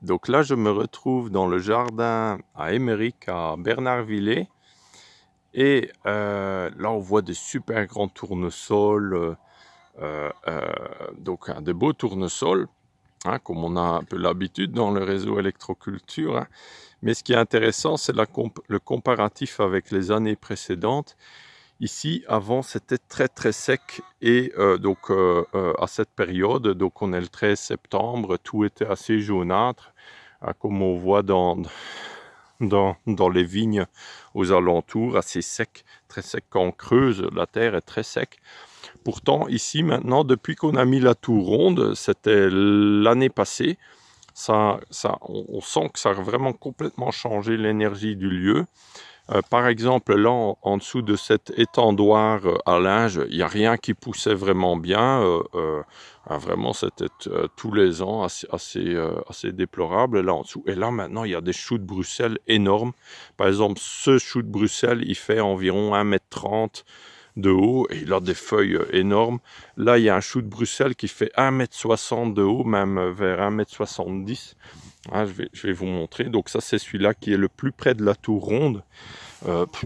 Donc là, je me retrouve dans le jardin à Émeric, à Bernardvillers. Et là, on voit des super grands tournesols, donc des beaux tournesols, hein, comme on a un peu l'habitude dans le réseau électroculture. Hein. Mais ce qui est intéressant, c'est le comparatif avec les années précédentes. Ici, avant, c'était très très sec et à cette période, donc on est le 13 septembre, tout était assez jaunâtre, hein, comme on voit dans les vignes aux alentours, assez sec, très sec. Quand on creuse, la terre est très sec. Pourtant, ici, maintenant, depuis qu'on a mis la tour ronde, c'était l'année passée, on sent que ça a vraiment complètement changé l'énergie du lieu. Par exemple, là, en dessous de cet étendoir à linge, il n'y a rien qui poussait vraiment bien. Vraiment, c'était tous les ans assez déplorable là en dessous. Et là, maintenant, il y a des choux de Bruxelles énormes. Par exemple, ce chou de Bruxelles, il fait environ 1,30 m de haut et il a des feuilles énormes. Là, il y a un chou de Bruxelles qui fait 1,60 m de haut, même vers 1,70 m. Ah, je vais vous montrer. Donc ça, c'est celui-là qui est le plus près de la tour ronde.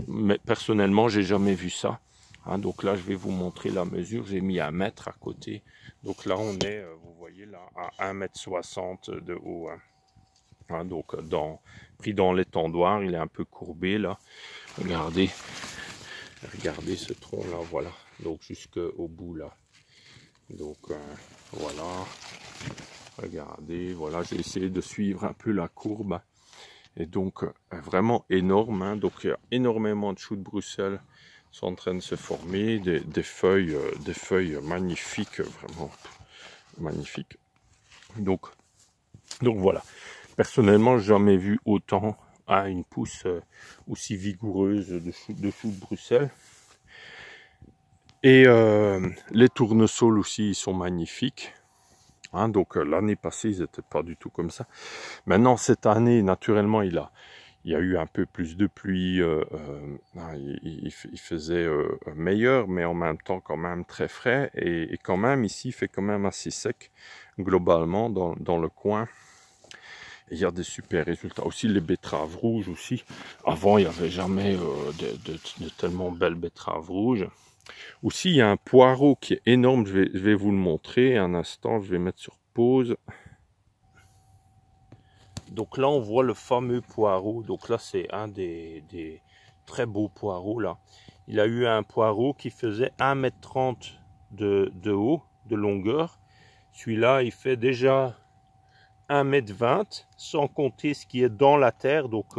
Mais personnellement, j'ai jamais vu ça. Hein, donc là, je vais vous montrer la mesure. J'ai mis 1 m à côté. Donc là, on est, vous voyez, là, à 1,60 m de haut. Hein. Hein, donc, pris dans l'étendoir, il est un peu courbé là. Regardez ce tronc là, voilà. Donc jusqu'au bout là. Donc voilà. Regardez, voilà, j'ai essayé de suivre un peu la courbe. Et donc, vraiment énorme. Hein. Donc, il y a énormément de choux de Bruxelles sont en train de se former. Des feuilles magnifiques, vraiment magnifiques. Donc voilà. Personnellement, jamais vu autant à une pousse aussi vigoureuse de choux de Bruxelles. Et les tournesols aussi, ils sont magnifiques. Hein, donc l'année passée, ils n'étaient pas du tout comme ça. Maintenant, cette année, naturellement, il y a eu un peu plus de pluie. Il faisait meilleur, mais en même temps quand même très frais. Et quand même, ici, il fait quand même assez sec, globalement, dans le coin. Et il y a des super résultats. Aussi, les betteraves rouges aussi. Avant, il n'y avait jamais de tellement belles betteraves rouges. Aussi, il y a un poireau qui est énorme. Je vais vous le montrer un instant. Je vais mettre sur pause. Donc là, on voit le fameux poireau. Donc là, c'est un des très beaux poireaux là. Il a eu un poireau qui faisait 1,30 m de haut, de longueur. Celui-là, il fait déjà 1,20 m, sans compter ce qui est dans la terre. Donc,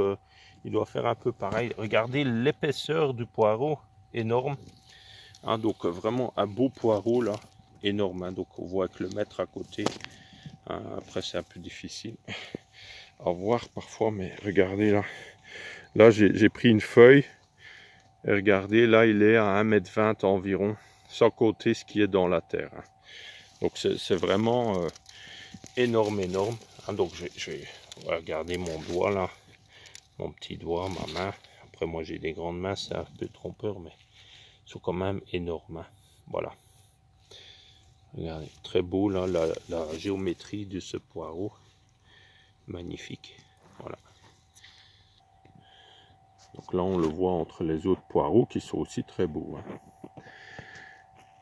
il doit faire un peu pareil. Regardez l'épaisseur du poireau, énorme. Hein, donc, vraiment un beau poireau là, énorme. Hein. Donc, on voit avec le mètre à côté. Hein, après, c'est un peu difficile à voir parfois, mais regardez là. Là, j'ai pris une feuille. Et regardez, là, il est à 1,20 m environ, sans compter ce qui est dans la terre. Hein. Donc, c'est vraiment énorme. Hein, donc, je vais regarder mon doigt là. Mon petit doigt, ma main. Après, moi, j'ai des grandes mains, c'est un peu trompeur, mais ils sont quand même énormes. Hein. Voilà. Regardez, très beau là, la géométrie de ce poireau. Magnifique. Voilà. Donc là, on le voit entre les autres poireaux qui sont aussi très beaux. Hein.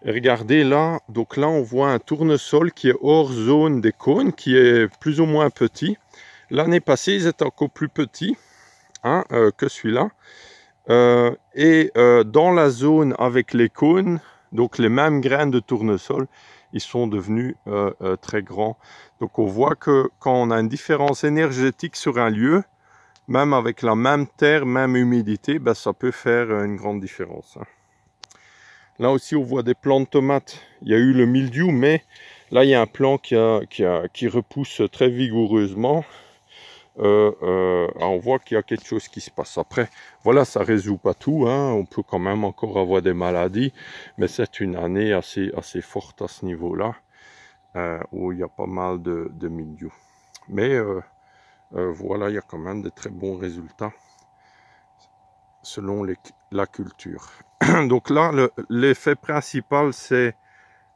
Regardez là, donc là, on voit un tournesol qui est hors zone des cônes, qui est plus ou moins petit. L'année passée, ils étaient encore plus petits hein, que celui-là. Dans la zone avec les cônes, donc les mêmes graines de tournesol, ils sont devenus très grands. Donc on voit que quand on a une différence énergétique sur un lieu, même avec la même terre, même humidité, ben, ça peut faire une grande différence. Hein. Là aussi, on voit des plants de tomates. Il y a eu le mildiou, mais là, il y a un plant qui repousse très vigoureusement. On voit qu'il y a quelque chose qui se passe. Après, voilà, ça ne résout pas tout. Hein. On peut quand même encore avoir des maladies, mais c'est une année assez forte à ce niveau-là, où il y a pas mal de mildiou. Mais voilà, il y a quand même de très bons résultats selon la culture. Donc là, l'effet principal, c'est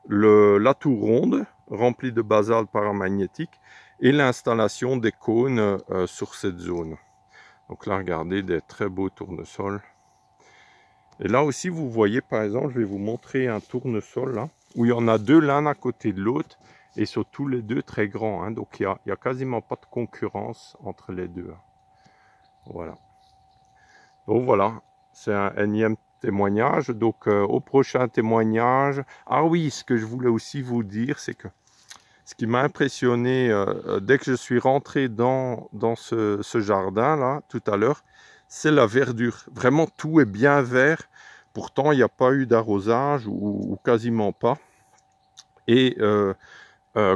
la tour ronde remplie de basalte paramagnétique. et l'installation des cônes sur cette zone. Donc là, regardez, des très beaux tournesols. Et là aussi, vous voyez, par exemple, je vais vous montrer un tournesol là, où il y en a deux l'un à côté de l'autre, et sont tous les deux très grands. Hein, donc il y a quasiment pas de concurrence entre les deux. Hein. Voilà. Donc voilà, c'est un énième témoignage. Donc au prochain témoignage. Ah oui, ce que je voulais aussi vous dire, c'est que ce qui m'a impressionné dès que je suis rentré dans ce jardin-là, tout à l'heure, c'est la verdure. Vraiment, tout est bien vert. Pourtant, il n'y a pas eu d'arrosage ou quasiment pas. Et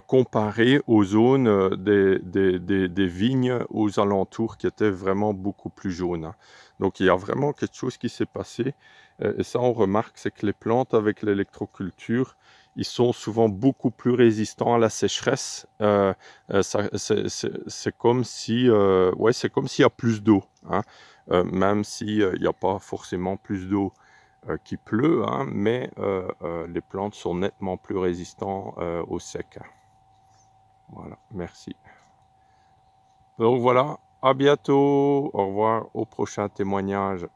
comparé aux zones des vignes aux alentours qui étaient vraiment beaucoup plus jaunes. Hein. Donc, il y a vraiment quelque chose qui s'est passé. Et ça, on remarque, c'est que les plantes avec l'électroculture, ils sont souvent beaucoup plus résistants à la sécheresse. C'est comme si, ouais, c'est comme s'il y a plus d'eau, hein. Même s'il n'y a pas forcément plus d'eau qui pleut, hein, mais les plantes sont nettement plus résistantes au sec. Hein. Voilà, merci. Donc voilà, à bientôt, au revoir, au prochain témoignage.